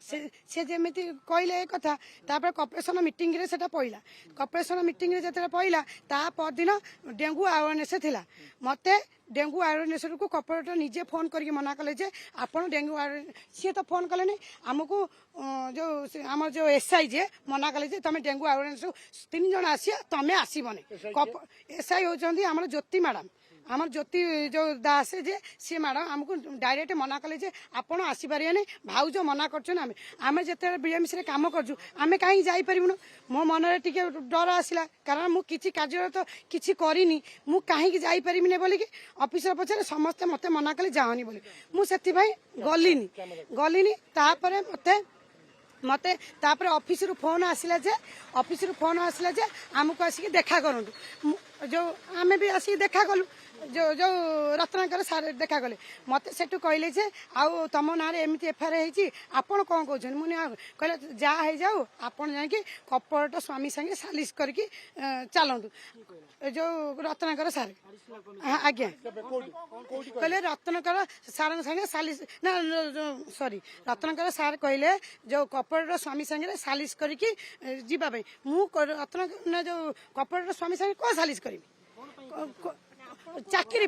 से जेमिति कहले ए कथा तापर कॉर्पोरेशन मीटिंग रे सेटा पइला कॉर्पोरेशन मीटिंग रे जेते पइला ता परदिन डेंगू अवेयरनेस थिला मते डेंगू अवेयरनेस को कॉर्पोरेटर निजे फोन करके मना कले जे आपण डेंगू सी तो फोन कले नहीं आमको जो आम जो एसआई जे मना कले जे तुम डेंगू अवेयरनेस 3 जन आसिया तुम आसबनी एसआई होती आम ज्योति मैडम आमर ज्योति जो दास जे सी मैडम आमको डायरेक्ट मना कले जे आपण आसीपारे नहीं भाउज मना करमें जिते बीएमसी काम करूँ आम कहीं जापरूँ मो मन में टी डर आसला कारण मुझे कार्य तो किसी करनी मु कहीं जापरिनी बोलिकी ऑफिसर पचारे समस्ते मत मना कले जाओनी बोली मुझे गलिनी तापर मते तापर ऑफिस रु फोन आसला जे आमको आसिक देखा करूँ जो आम भी आसिक देखा कलु जो रत्नाकर सार देखा गले मत से कहले जे आउ तुम ना एमती एफआईआर होती आपड़ कौन कहते मुझे कहले जहाँ हो जाऊ आपड़ जाकि कॉर्पोरेटर स्वामी संगे सालिश करके चलतु जो रत्नाकर सार आज्ञा कहले रत्नाकर सार संगे सालिश ना सॉरी रत्नाकर सार कहले जो कॉर्पोरेटर स्वामी संगे सालिश करके जीवाई मु रत्नाकर जो कॉर्पोरेटर स्वामी संगे कौन सालिश करी चाकरी